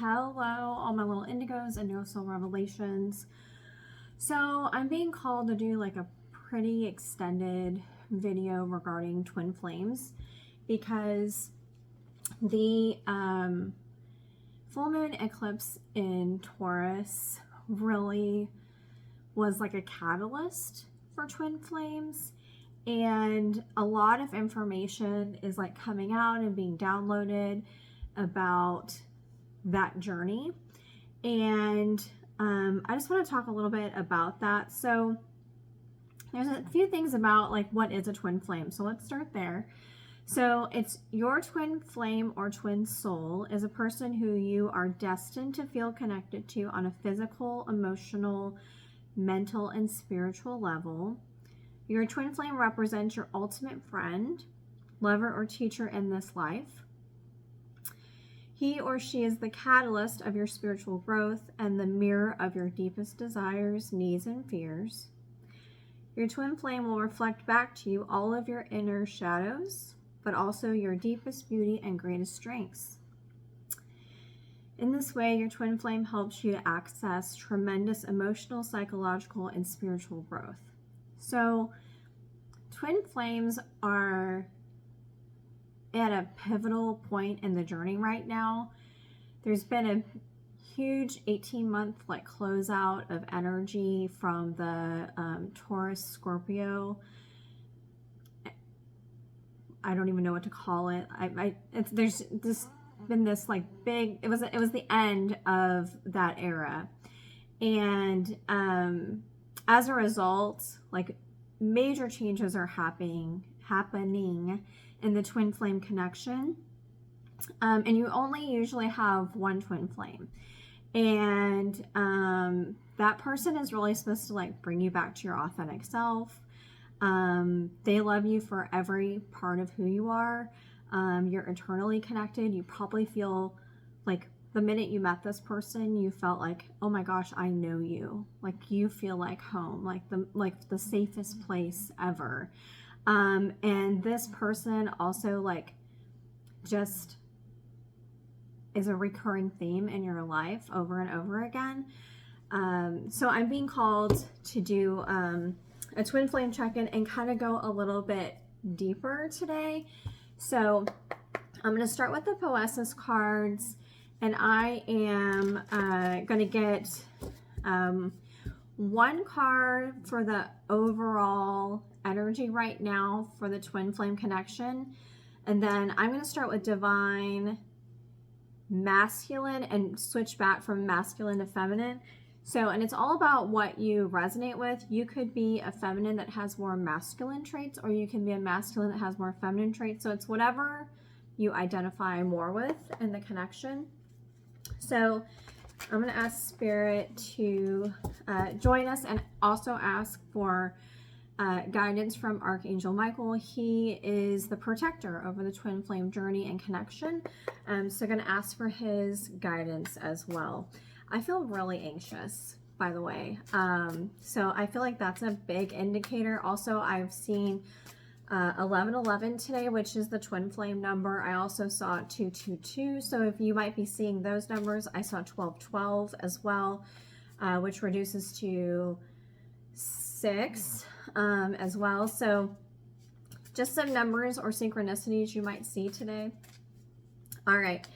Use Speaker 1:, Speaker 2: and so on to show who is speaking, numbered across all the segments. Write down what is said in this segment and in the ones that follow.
Speaker 1: Hello, all my little indigos and no soul revelations. So I'm being called to do like a pretty extended video regarding twin flames because the full moon eclipse in Taurus really was like a catalyst for twin flames, and a lot of information is like coming out and being downloaded about that journey. And I just want to talk a little bit about that. So there's a few things about like what is a twin flame. So let's start there. So it's your twin flame or twin soul is a person who you are destined to feel connected to on a physical, emotional, mental, and spiritual level. Your twin flame represents your ultimate friend, lover, or teacher in this life. He or she is the catalyst of your spiritual growth and the mirror of your deepest desires, needs, and fears. Your twin flame will reflect back to you all of your inner shadows, but also your deepest beauty and greatest strengths. In this way, your twin flame helps you to access tremendous emotional, psychological, and spiritual growth. So, twin flames are at a pivotal point in the journey right now. There's been a huge 18-month like closeout of energy from the Taurus Scorpio. I don't even know what to call it. There's been this like big. It was the end of that era, and as a result, like major changes are happening in the twin flame connection. And you only usually have one twin flame, and that person is really supposed to like bring you back to your authentic self. They love you for every part of who you are. You're eternally connected. You probably feel like the minute you met this person, you felt like, oh my gosh, I know you. Like you feel like home, like the safest place ever. And this person also like just is a recurring theme in your life over and over again. So I'm being called to do a twin flame check-in and kind of go a little bit deeper today. So I'm going to start with the Poesis cards, and I am going to get one card for the overall energy right now for the twin flame connection, and then I'm going to start with divine masculine and switch back from masculine to feminine. So, and it's all about what you resonate with. You could be a feminine that has more masculine traits, or you can be a masculine that has more feminine traits. So it's whatever you identify more with in the connection. So I'm going to ask Spirit to join us, and also ask for guidance from Archangel Michael. He is the protector over the twin flame journey and connection. So I'm going to ask for his guidance as well. I feel really anxious, by the way. So I feel like that's a big indicator. Also, I've seen 1111 today, which is the twin flame number. I also saw 222. So if you might be seeing those numbers, I saw 1212 as well, which reduces to 6 as well. So just some numbers or synchronicities you might see today. All right.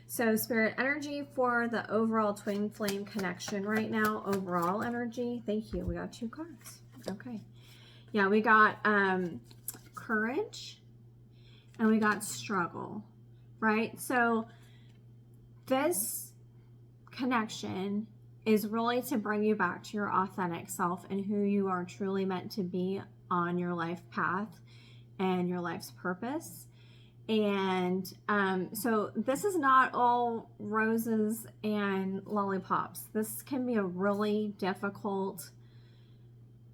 Speaker 1: So Spirit energy for the overall twin flame connection right now. Overall energy. Thank you. We got 2 cards. Okay. Yeah, we got courage and we got struggle, right? So this connection is really to bring you back to your authentic self and who you are truly meant to be on your life path and your life's purpose. And so this is not all roses and lollipops. This can be a really difficult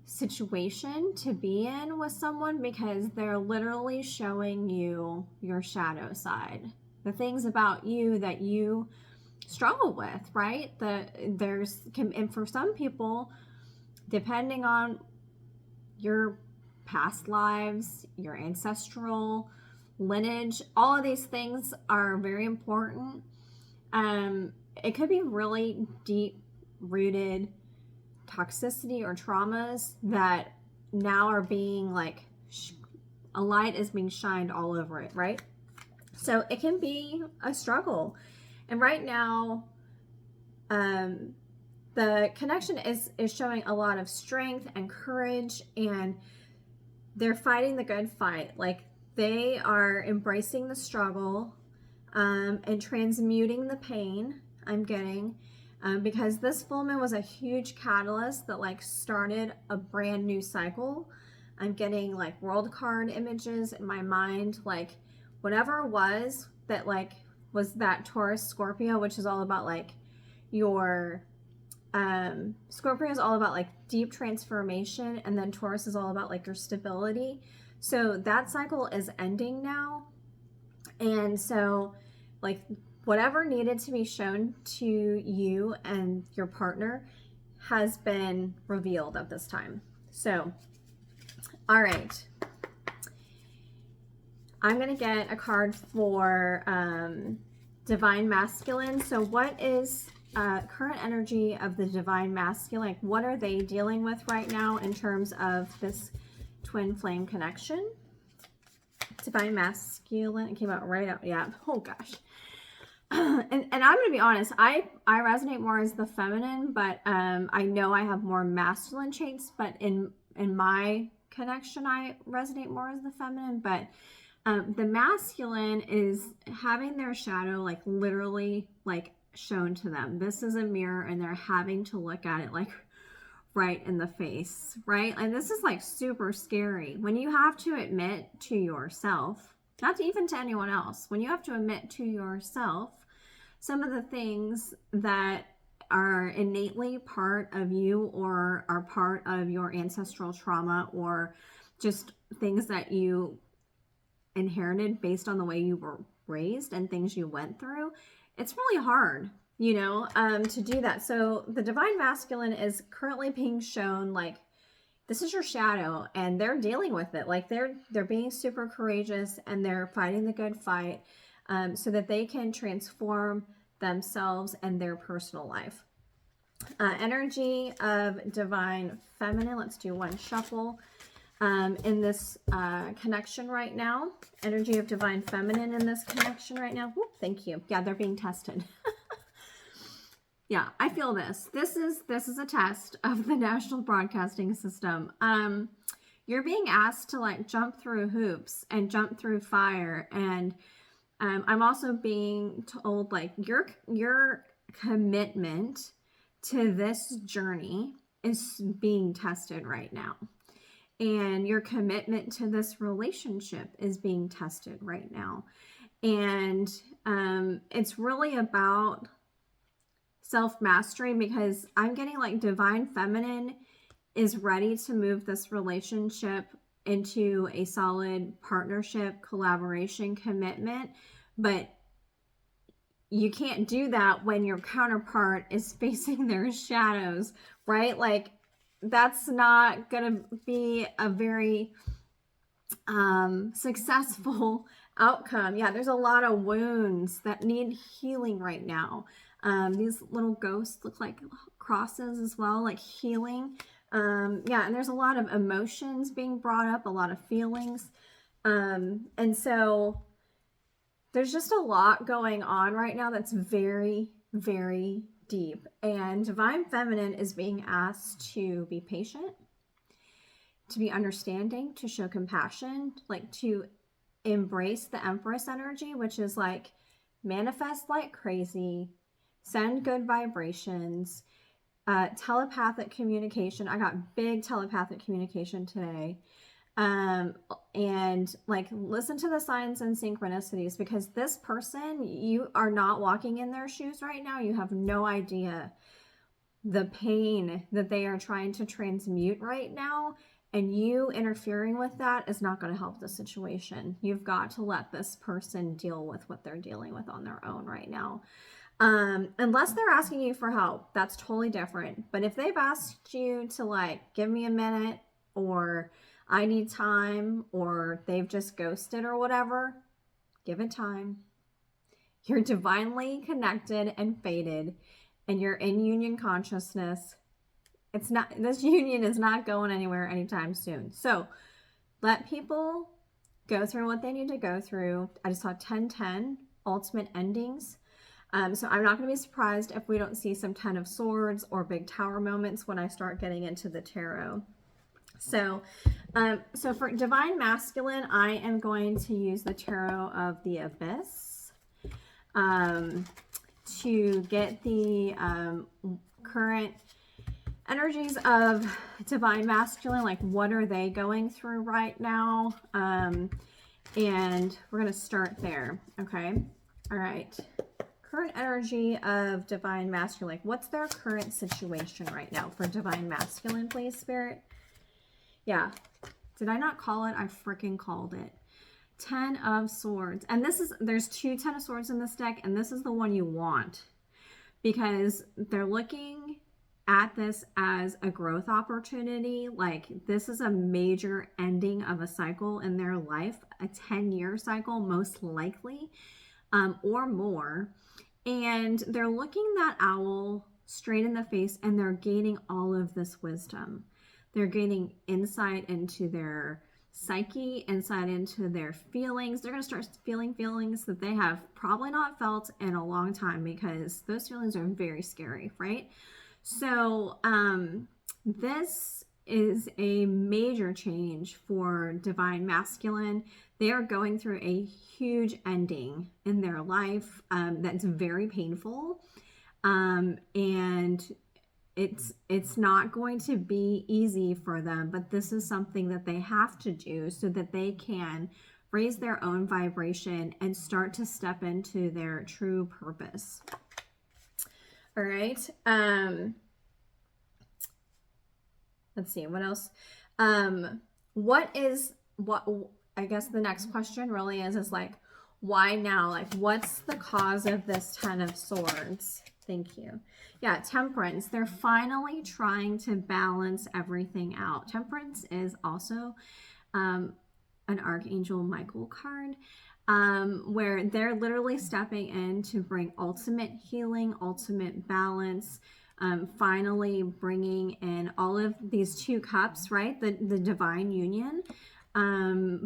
Speaker 1: situation to be in with someone, because they're literally showing you your shadow side, the things about you that you struggle with, right? And for some people, depending on your past lives, your ancestral lineage, all of these things are very important. it could be really deep rooted toxicity or traumas that now are being like, a light is being shined all over it, right? So it can be a struggle. And right now, the connection is showing a lot of strength and courage, and they're fighting the good fight. Like, they are embracing the struggle, and transmuting the pain, I'm getting, because this full moon was a huge catalyst that like started a brand new cycle. I'm getting like world card images in my mind, like whatever it was that like was that Taurus Scorpio, which is all about like your Scorpio is all about like deep transformation, and then Taurus is all about like your stability. So that cycle is ending now. And so like whatever needed to be shown to you and your partner has been revealed at this time. So, all right. I'm going to get a card for Divine Masculine. So what is current energy of the Divine Masculine? Like, what are they dealing with right now in terms of this twin flame connection? Divine Masculine. It came out right out. Yeah. Oh gosh. And I'm gonna be honest, I resonate more as the feminine, but I know I have more masculine traits, but in my connection I resonate more as the feminine. But the masculine is having their shadow like literally like shown to them. This is a mirror, and they're having to look at it like right in the face, right? And this is like super scary when you have to admit to yourself, not even to anyone else, when you have to admit to yourself some of the things that are innately part of you or are part of your ancestral trauma, or just things that you inherited based on the way you were raised and things you went through. It's really hard, you know, to do that. So the Divine Masculine is currently being shown like this is your shadow, and they're dealing with it. Like they're being super courageous, and they're fighting the good fight, so that they can transform themselves and their personal life. Energy of Divine Feminine. Let's do one shuffle. In this connection right now. Energy of Divine Feminine in this connection right now. Whoop, thank you. Yeah, they're being tested. Yeah, I feel this. This is a test of the National Broadcasting System. You're being asked to like jump through hoops and jump through fire, and I'm also being told like your commitment to this journey is being tested right now. And your commitment to this relationship is being tested right now. And it's really about self-mastery, because I'm getting like Divine Feminine is ready to move this relationship into a solid partnership, collaboration, commitment. But you can't do that when your counterpart is facing their shadows, right? Like, that's not going to be a very successful outcome. Yeah, there's a lot of wounds that need healing right now. These little ghosts look like crosses as well, like healing. Yeah, and there's a lot of emotions being brought up, a lot of feelings. And so there's just a lot going on right now that's very, very deep. And Divine Feminine is being asked to be patient, to be understanding, to show compassion, like to embrace the Empress energy, which is like manifest like crazy, send good vibrations, telepathic communication. I got big telepathic communication today. And like listen to the signs and synchronicities, because this person, you are not walking in their shoes right now. You have no idea the pain that they are trying to transmute right now, and you interfering with that is not going to help the situation. You've got to let this person deal with what they're dealing with on their own right now. Unless they're asking you for help, that's totally different. But if they've asked you to like, give me a minute, or I need time, or they've just ghosted or whatever, give it time. You're divinely connected and fated, and you're in union consciousness. This union is not going anywhere anytime soon. So let people go through what they need to go through. I just saw 10-10, ultimate endings. So I'm not going to be surprised if we don't see some 10 of Swords or big tower moments when I start getting into the tarot. So for Divine Masculine, I am going to use the Tarot of the Abyss to get the current energies of Divine Masculine, like what are they going through right now? And we're going to start there. Okay. All right. Current energy of Divine Masculine. Like what's their current situation right now for Divine Masculine, please, Spirit? Yeah. Did I not call it? I freaking called it. 10 of Swords. And there's 2 10 of Swords in this deck, and this is the one you want because they're looking at this as a growth opportunity. Like this is a major ending of a cycle in their life, a 10-year cycle, most likely, or more. And they're looking that owl straight in the face and they're gaining all of this wisdom. They're gaining insight into their psyche, insight into their feelings. They're going to start feeling feelings that they have probably not felt in a long time because those feelings are very scary, right? So this is a major change for Divine Masculine. They are going through a huge ending in their life that's very painful. And it's not going to be easy for them, but this is something that they have to do so that they can raise their own vibration and start to step into their true purpose. All right. Let's see what else. What I guess the next question really is like, why now? Like, what's the cause of this 10 of Swords? Thank you. Yeah, Temperance. They're finally trying to balance everything out. Temperance is also an Archangel Michael card, where they're literally stepping in to bring ultimate healing, ultimate balance, finally bringing in all of these 2 cups, right? The divine union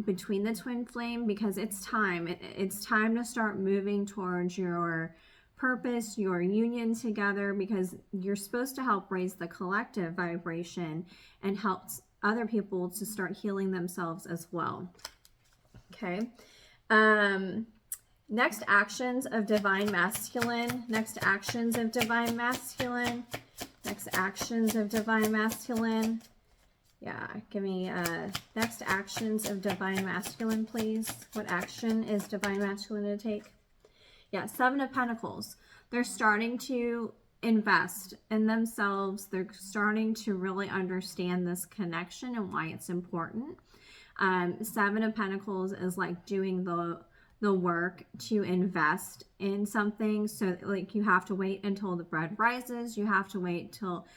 Speaker 1: between the twin flame, because it's time. It's time to start moving towards your purpose, your union together, because you're supposed to help raise the collective vibration and help other people to start healing themselves as well. Okay. Next actions of Divine Masculine. Next actions of Divine Masculine. Next actions of Divine Masculine. Yeah, give me next actions of Divine Masculine, please. What action is Divine Masculine to take? Yeah, 7 of Pentacles. They're starting to invest in themselves. They're starting to really understand this connection and why it's important. 7 of Pentacles is like doing the work to invest in something. So like you have to wait until the bread rises. You have to wait till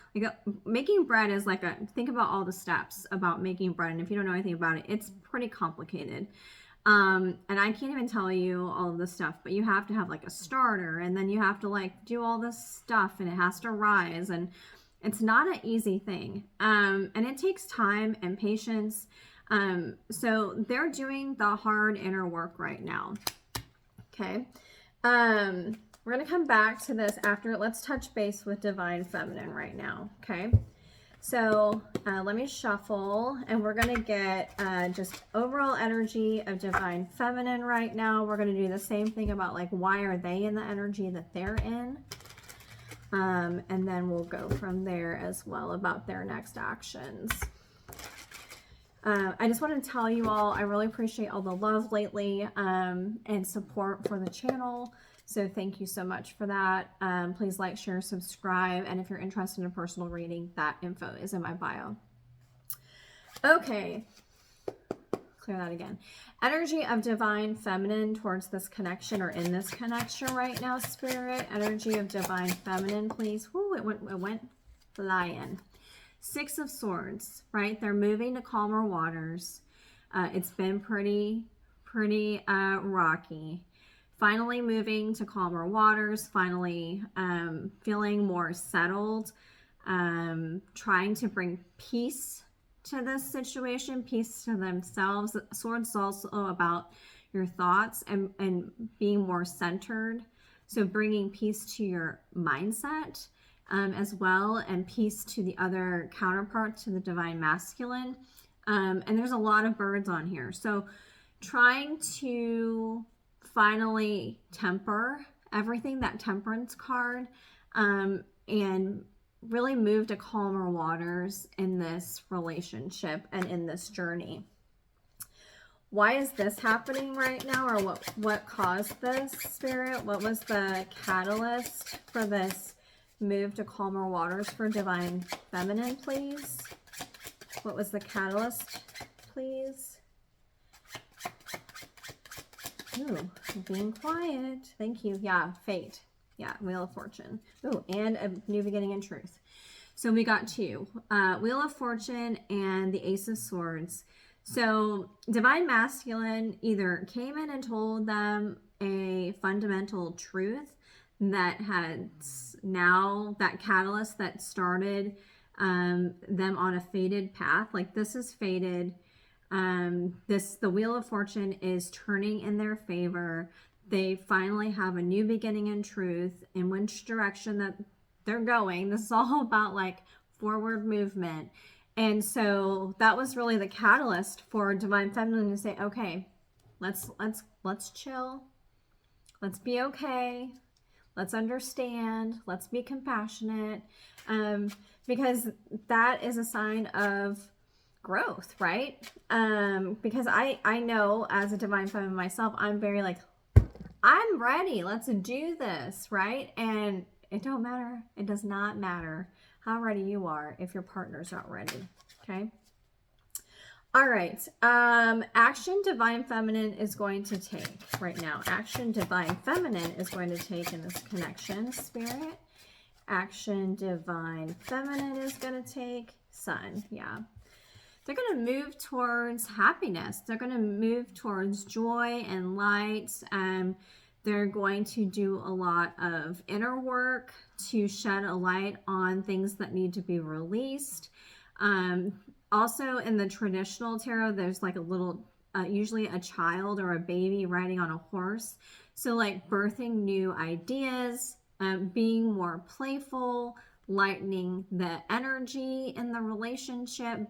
Speaker 1: making bread is like think about all the steps about making bread. And if you don't know anything about it, it's pretty complicated. And I can't even tell you all of this stuff, but you have to have like a starter, and then you have to like do all this stuff, and it has to rise, and it's not an easy thing. And it takes time and patience. So they're doing the hard inner work right now. Okay. We're going to come back to this after. Let's touch base with Divine Feminine right now. Okay. So let me shuffle, and we're going to get just overall energy of Divine Feminine right now. We're going to do the same thing about like, why are they in the energy that they're in? And then we'll go from there as well about their next actions. I just want to tell you all, I really appreciate all the love lately and support for the channel. So thank you so much for that. Please like, share, subscribe. And if you're interested in a personal reading, that info is in my bio. Okay. Clear that again. Energy of Divine Feminine towards this connection, or in this connection right now, Spirit. Energy of Divine Feminine, please. Woo, it went flying. 6 of Swords, right? They're moving to calmer waters. It's been pretty rocky. finally moving to calmer waters, finally feeling more settled, trying to bring peace to this situation, peace to themselves. Swords is also about your thoughts and being more centered. So bringing peace to your mindset as well, and peace to the other counterpart, to the divine masculine. And there's a lot of birds on here. So trying to finally temper everything, that temperance card, and really move to calmer waters in this relationship and in this journey. Why is this happening right now, or what caused this, Spirit? What was the catalyst for this move to calmer waters for Divine Feminine, please? What was the catalyst, please? Ooh, being quiet. Thank you. Yeah, fate. Yeah, Wheel of Fortune. Ooh, and a new beginning in truth. So we got two. Wheel of Fortune and the Ace of Swords. So Divine Masculine either came in and told them a fundamental truth that had now, that catalyst that started them on a fated path. Like, this is fated. The Wheel of Fortune is turning in their favor. They finally have a new beginning in truth, in which direction that they're going. This is all about like forward movement. And so that was really the catalyst for Divine Feminine to say, okay, let's chill. Let's be okay. Let's understand. Let's be compassionate. Because that is a sign of growth, right? Because I know as a Divine Feminine myself, I'm very like, I'm ready. Let's do this, right? And it don't matter. It does not matter how ready you are if your partner's not ready. Okay. All right. Action Divine Feminine is going to take right now. Action Divine Feminine is going to take in this connection, Spirit. Action Divine Feminine is going to take Sun. Yeah. They're going to move towards happiness. They're going to move towards joy and light. They're going to do a lot of inner work to shed a light on things that need to be released. Also, in the traditional tarot, there's like a little, usually a child or a baby riding on a horse. So like birthing new ideas, being more playful, lightening the energy in the relationship,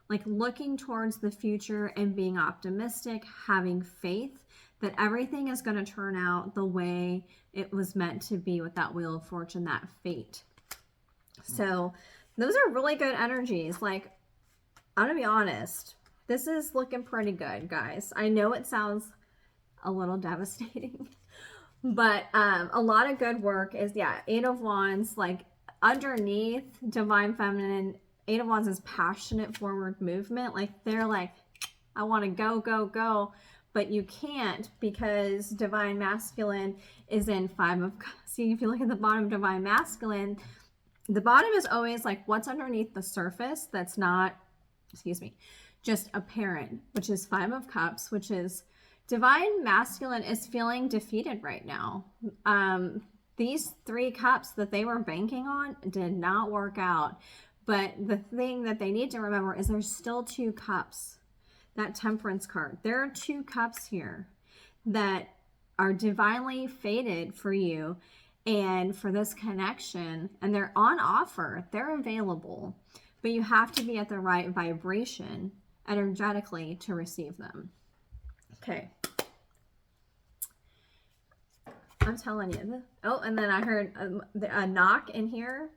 Speaker 1: like looking towards the future and being optimistic, having faith that everything is going to turn out the way it was meant to be with that Wheel of Fortune, that fate. So those are really good energies. Like, I'm going to be honest, this is looking pretty good, guys. I know it sounds a little devastating, but a lot of good work is, yeah, Eight of Wands, like underneath Divine Feminine, Eight of Wands is passionate forward movement. Like, they're like, I want to go, go, go. But you can't, because Divine Masculine is in Five of Cups. See, if you look at the bottom of Divine Masculine, the bottom is always like what's underneath the surface that's not, just apparent, which is Five of Cups, which is Divine Masculine is feeling defeated right now. These three cups that they were banking on did not work out. But the thing that they need to remember is there's still two cups. That Temperance card. There are two cups here that are divinely fated for you and for this connection, and they're on offer. They're available, but you have to be at the right vibration energetically to receive them. Okay. I'm telling you. Oh, and then I heard a knock in here.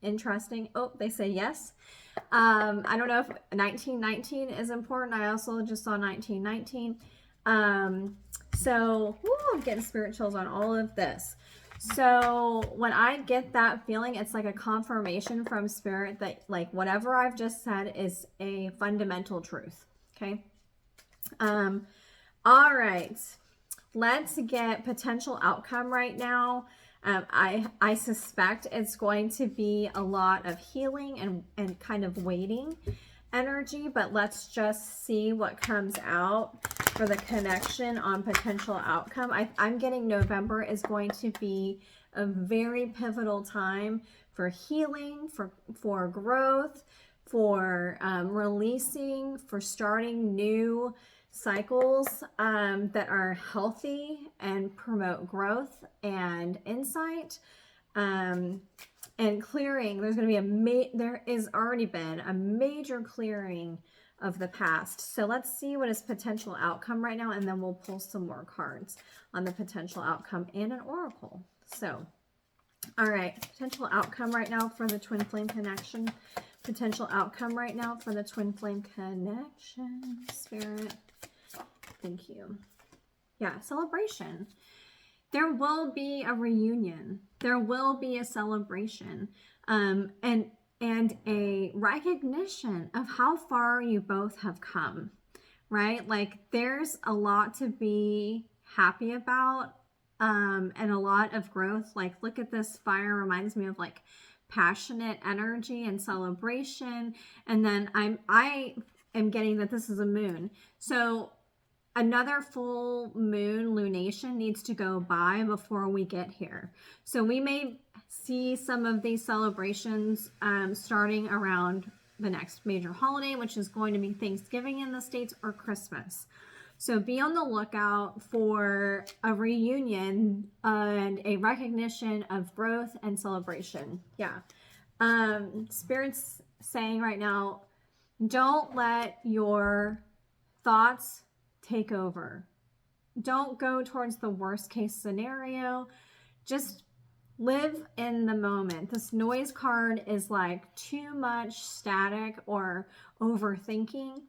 Speaker 1: Interesting. Oh, they say yes. I don't know if 1919 is important. I also just saw 1919. So I'm getting spirit chills on all of this. So when I get that feeling, it's like a confirmation from spirit that like whatever I've just said is a fundamental truth. Okay. All right. Let's get potential outcome right now. I suspect it's going to be a lot of healing and kind of waiting. energy, but let's just see what comes out for the connection on potential outcome. I'm getting November is going to be a very pivotal time for healing, for growth, for releasing, for starting new cycles that are healthy and promote growth and insight. And clearing, there's going to be there is already been a major clearing of the past. So let's see what is potential outcome right now, and then we'll pull some more cards on the potential outcome and an oracle. So, all right, potential outcome right now for the twin flame connection. Potential outcome right now for the twin flame connection. Spirit, thank you. Yeah, celebration. There will be a reunion. There will be a celebration, and a recognition of how far you both have come, right? Like there's a lot to be happy about, and a lot of growth. Like look at this fire, reminds me of like passionate energy and celebration. And then I am getting that this is a moon. So another full moon lunation needs to go by before we get here. So we may see some of these celebrations starting around the next major holiday, which is going to be Thanksgiving in the States or Christmas. So be on the lookout for a reunion and a recognition of growth and celebration. Yeah. Spirit's saying right now, don't let your thoughts take over. Don't go towards the worst case scenario. Just live in the moment. This noise card is like too much static or overthinking.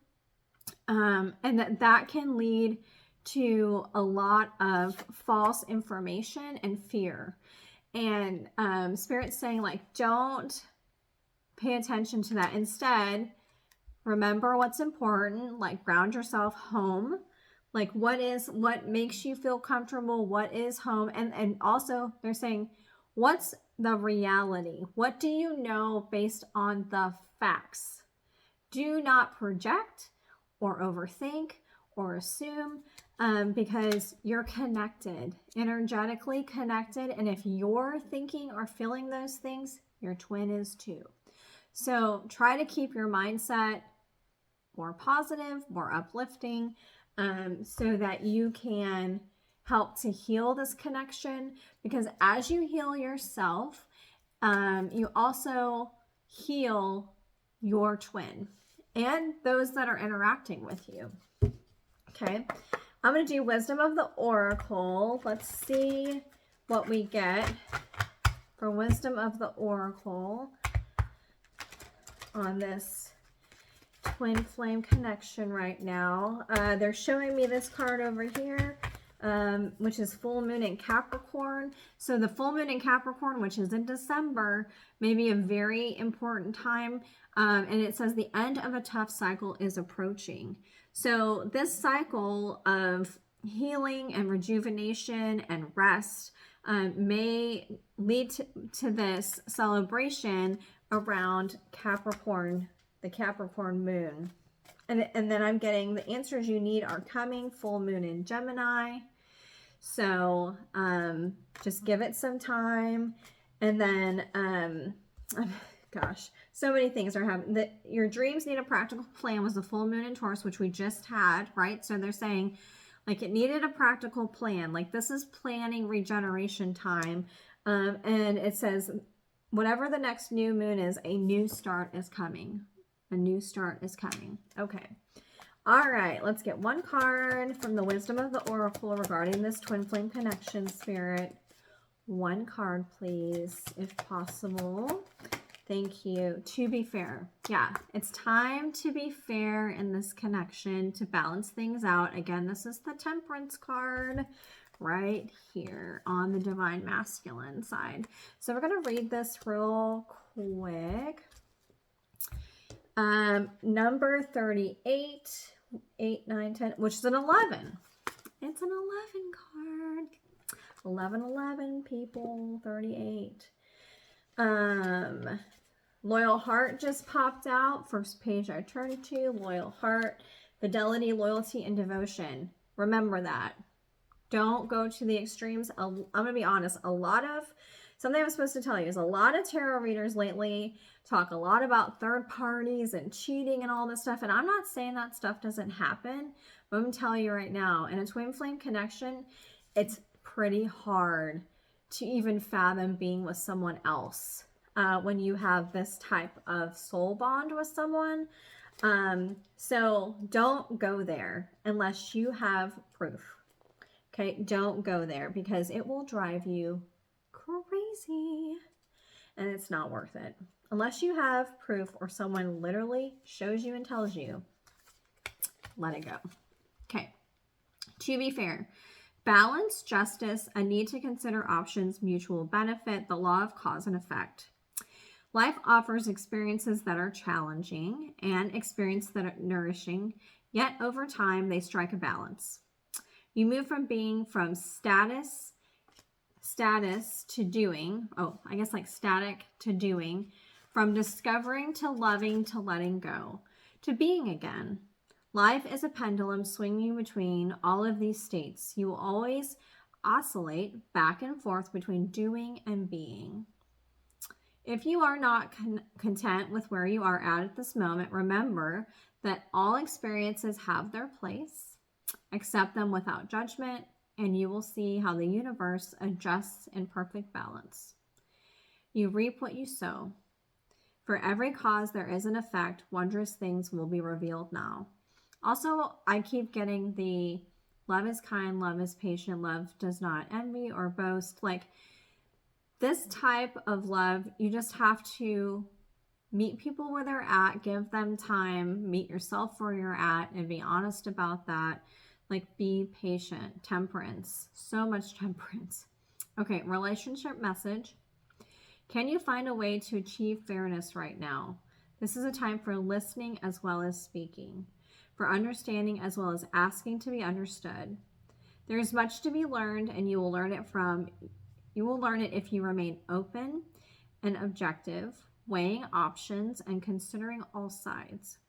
Speaker 1: And that can lead to a lot of false information and fear. And Spirit's saying like, don't pay attention to that. Instead, remember what's important, like ground yourself home. Like what makes you feel comfortable? What is home? And also they're saying, what's the reality? What do you know based on the facts? Do not project or overthink or assume, because you're connected, energetically connected. And if you're thinking or feeling those things, your twin is too. So try to keep your mindset more positive, more uplifting, so that you can help to heal this connection. Because as you heal yourself, you also heal your twin and those that are interacting with you. Okay, I'm going to do Wisdom of the Oracle. Let's see what we get for Wisdom of the Oracle on this twin flame connection right now. They're showing me this card over here, which is full moon in Capricorn. So the full moon in Capricorn, which is in December, may be a very important time. And it says the end of a tough cycle is approaching. So this cycle of healing and rejuvenation and rest may lead to this celebration around Capricorn, the Capricorn moon. And then I'm getting the answers you need are coming, full moon in Gemini. So just give it some time. And then, gosh, so many things are happening. Your dreams need a practical plan was the full moon in Taurus, which we just had, right? So they're saying like it needed a practical plan. Like this is planning regeneration time. And it says, whatever the next new moon is, a new start is coming. A new start is coming. Okay. All right. Let's get one card from the Wisdom of the Oracle regarding this twin flame connection, Spirit. One card, please, if possible. Thank you. To be fair. Yeah, it's time to be fair in this connection, to balance things out. Again, this is the Temperance card right here on the Divine Masculine side. So we're going to read this real quick. Number 38, 8, 9, 10, which is an 11. It's an 11 card. 11, 11, people, 38. Loyal heart just popped out. First page I turned to. Loyal heart. Fidelity, loyalty, and devotion. Remember that. Don't go to the extremes. I'm going to be honest. Something I'm supposed to tell you is a lot of tarot readers lately talk a lot about third parties and cheating and all this stuff. And I'm not saying that stuff doesn't happen, but I'm going to tell you right now, in a twin flame connection, it's pretty hard to even fathom being with someone else when you have this type of soul bond with someone. So don't go there unless you have proof. Okay, don't go there because it will drive you crazy and it's not worth it. Unless you have proof or someone literally shows you and tells you, let it go. Okay, to be fair, balance, justice, a need to consider options, mutual benefit, the law of cause and effect. Life offers experiences that are challenging and experiences that are nourishing, yet over time they strike a balance. You move from being from status to doing, static to doing, from discovering to loving to letting go, to being again. Life is a pendulum swinging between all of these states. You will always oscillate back and forth between doing and being. If you are not content with where you are at this moment, remember that all experiences have their place. Accept them without judgment, and you will see how the universe adjusts in perfect balance. You reap what you sow. For every cause there is an effect. Wondrous things will be revealed now. Also, I keep getting the love is kind, love is patient, love does not envy or boast. Like this type of love, you just have to meet people where they're at, give them time, meet yourself where you're at, and be honest about that. Like, be patient. Temperance. So much temperance. Okay, relationship message. Can you find a way to achieve fairness right now? This is a time for listening as well as speaking, for understanding as well as asking to be understood. There is much to be learned, and you will learn it if you remain open and objective, weighing options and considering all sides.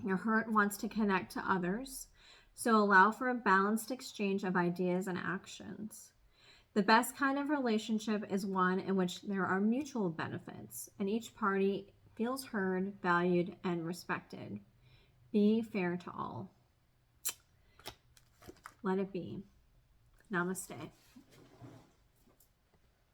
Speaker 1: Your heart wants to connect to others, so allow for a balanced exchange of ideas and actions. The best kind of relationship is one in which there are mutual benefits and each party feels heard, valued, and respected. Be fair to all. Let it be. Namaste.